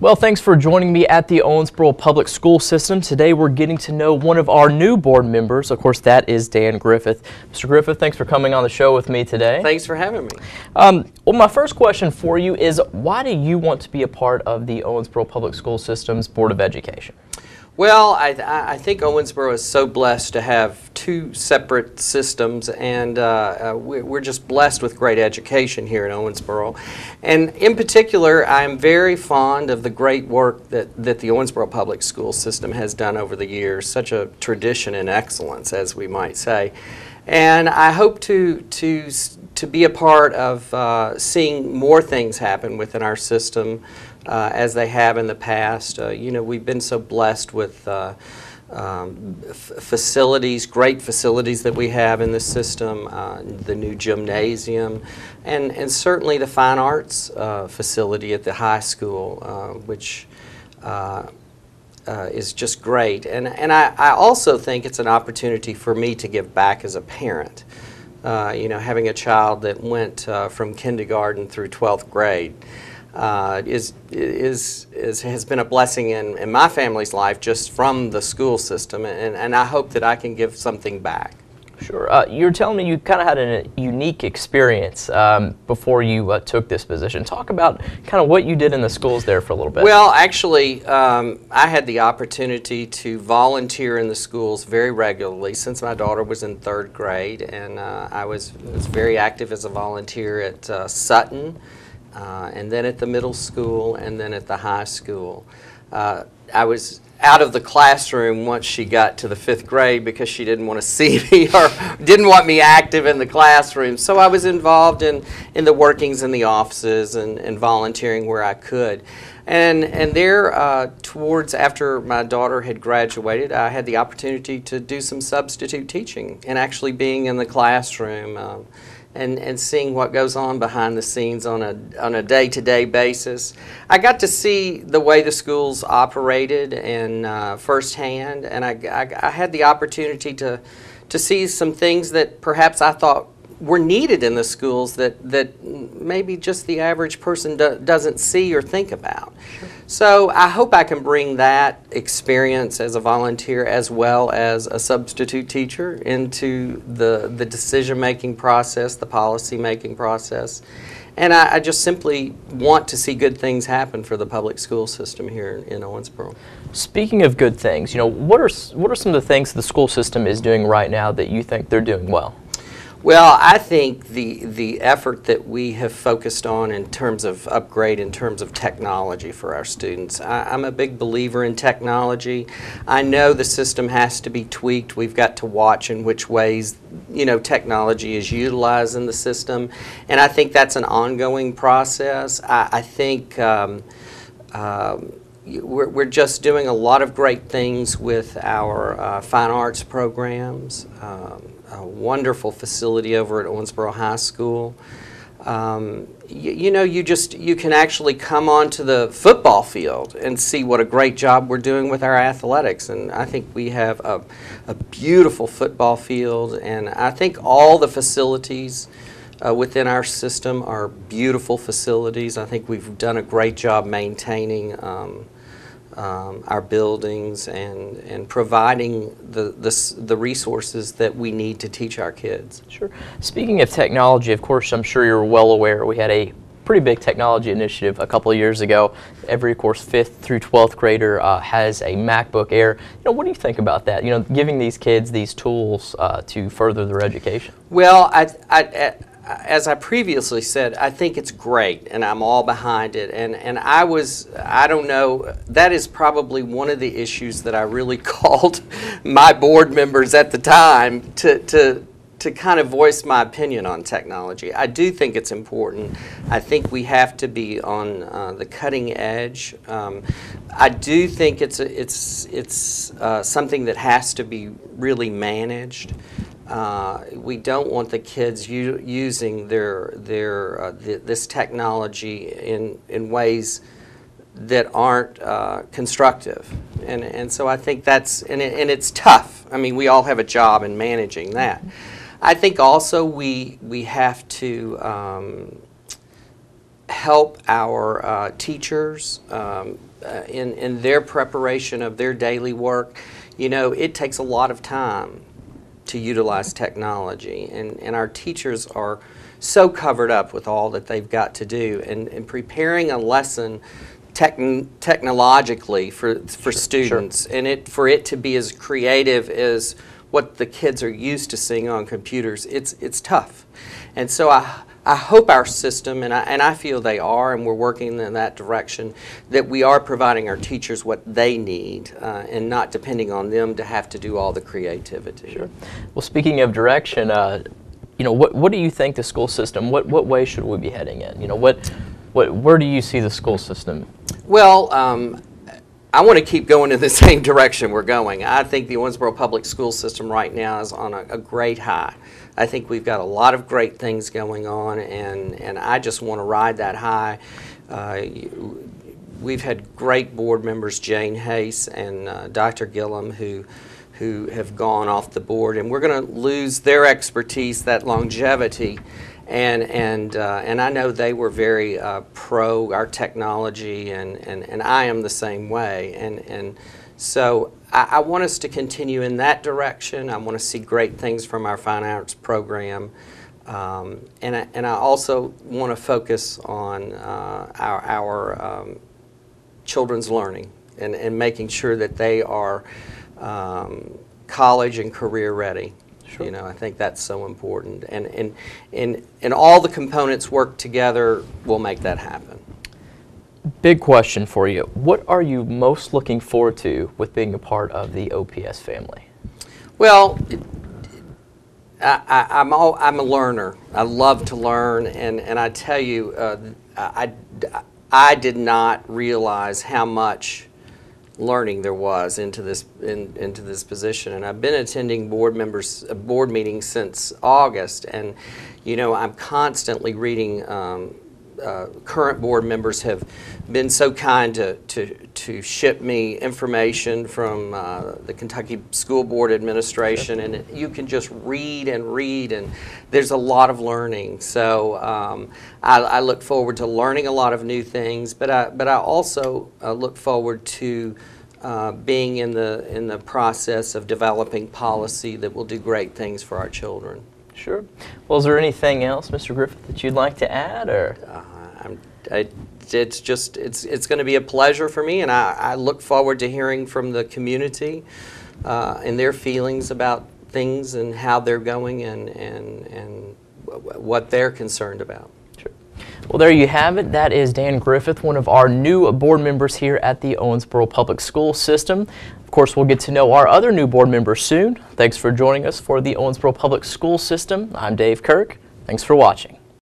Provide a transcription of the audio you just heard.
Well, thanks for joining me at the Owensboro Public School System. Today we're getting to know one of our new board members. Of course, that is Dan Griffith. Mr. Griffith, thanks for coming on the show with me today. Thanks for having me. Well, my first question for you is, why do you want to be a part of the Owensboro Public School System's Board of Education? Well, I think Owensboro is so blessed to have two separate systems, and we're just blessed with great education here in Owensboro. And in particular, I'm very fond of the great work that the Owensboro Public School System has done over the years, such a tradition and excellence, as we might say. And I hope to be a part of seeing more things happen within our system as they have in the past. You know, we've been so blessed with facilities, great facilities that we have in the system, the new gymnasium, and certainly the fine arts facility at the high school, which is just great. And I also think it's an opportunity for me to give back as a parent. You know, having a child that went from kindergarten through 12th grade has been a blessing in my family's life just from the school system, and I hope that I can give something back. Sure. You're telling me you kind of had a unique experience before you took this position. Talk about kind of what you did in the schools there for a little bit. Well, actually, I had the opportunity to volunteer in the schools very regularly since my daughter was in 3rd grade, and I was very active as a volunteer at Sutton, and then at the middle school, and then at the high school. I was out of the classroom once she got to the 5th grade because she didn't want to see me or didn't want me active in the classroom. So I was involved in the workings in the offices and volunteering where I could. And there, towards after my daughter had graduated, I had the opportunity to do some substitute teaching and actually being in the classroom and seeing what goes on behind the scenes on a day-to-day basis. I got to see the way the schools operated and firsthand, and I had the opportunity to see some things that perhaps I thought were needed in the schools that maybe just the average person doesn't see or think about. Sure. So I hope I can bring that experience as a volunteer as well as a substitute teacher into the decision-making process, the policy-making process. And I just simply want to see good things happen for the public school system here in Owensboro. Speaking of good things, you know, what are some of the things the school system is doing right now that you think they're doing well? Well, I think the effort that we have focused on in terms of upgrade, in terms of technology for our students, I'm a big believer in technology. I know the system has to be tweaked. We've got to watch in which ways, you know, technology is utilized in the system, and I think that's an ongoing process. I think we're just doing a lot of great things with our fine arts programs. A wonderful facility over at Owensboro High School. You know, you can actually come onto the football field and see what a great job we're doing with our athletics, and I think we have a beautiful football field, and I think all the facilities within our system are beautiful facilities. I think we've done a great job maintaining our buildings and providing the resources that we need to teach our kids. Sure. Speaking of technology, of course, I'm sure you're well aware we had a pretty big technology initiative a couple of years ago. Every, of course, 5th through 12th grader has a MacBook Air. You know, what do you think about that? You know, giving these kids these tools to further their education. Well, as I previously said, I think it's great, and I'm all behind it. And I don't know, that is probably one of the issues that I really called my board members at the time to kind of voice my opinion on technology. I do think it's important. I think we have to be on the cutting edge. I do think it's something that has to be really managed. We don't want the kids using this technology in ways that aren't constructive, and so I think that's and it's tough. I mean, we all have a job in managing that. I think also we have to help our teachers in their preparation of their daily work, you know, it takes a lot of time to utilize technology, and our teachers are so covered up with all that they've got to do, and preparing a lesson technologically for students, Sure. and for it to be as creative as what the kids are used to seeing on computers, it's tough. And so I hope our system, and I feel they are, and we're working in that direction, that we are providing our teachers what they need and not depending on them to have to do all the creativity. Sure. Well, speaking of direction, you know, what do you think the school system, what way should we be heading in? You know, where do you see the school system? Well, I want to keep going in the same direction we're going. I think the Owensboro public school system right now is on a great high. I think we've got a lot of great things going on, and I just want to ride that high. We've had great board members, Jane Hayes and Dr. Gillum, who have gone off the board, and we're going to lose their expertise, that longevity. And I know they were very pro our technology, and I am the same way. And so I want us to continue in that direction. I want to see great things from our fine arts program. And I also want to focus on our children's learning and making sure that they are college and career ready. Sure. You know, I think that's so important, and all the components work together will make that happen. Big question for you. What are you most looking forward to with being a part of the OPS family? Well, I'm a learner. I love to learn, and I tell you, I did not realize how much learning there was into this position, and I've been attending board meetings since August, and you know, I'm constantly reading. Current board members have been so kind to ship me information from the Kentucky School Board Administration, and you can just read, and there's a lot of learning. So I look forward to learning a lot of new things, but I also look forward to being in the process of developing policy that will do great things for our children. Sure. Well, is there anything else, Mr. Griffith, that you'd like to add, or? It's going to be a pleasure for me, and I look forward to hearing from the community and their feelings about things and how they're going and what they're concerned about. Sure. Well, there you have it. That is Dan Griffith, one of our new board members here at the Owensboro Public School System. Of course, we'll get to know our other new board members soon. Thanks for joining us for the Owensboro Public School System. I'm Dave Kirk. Thanks for watching.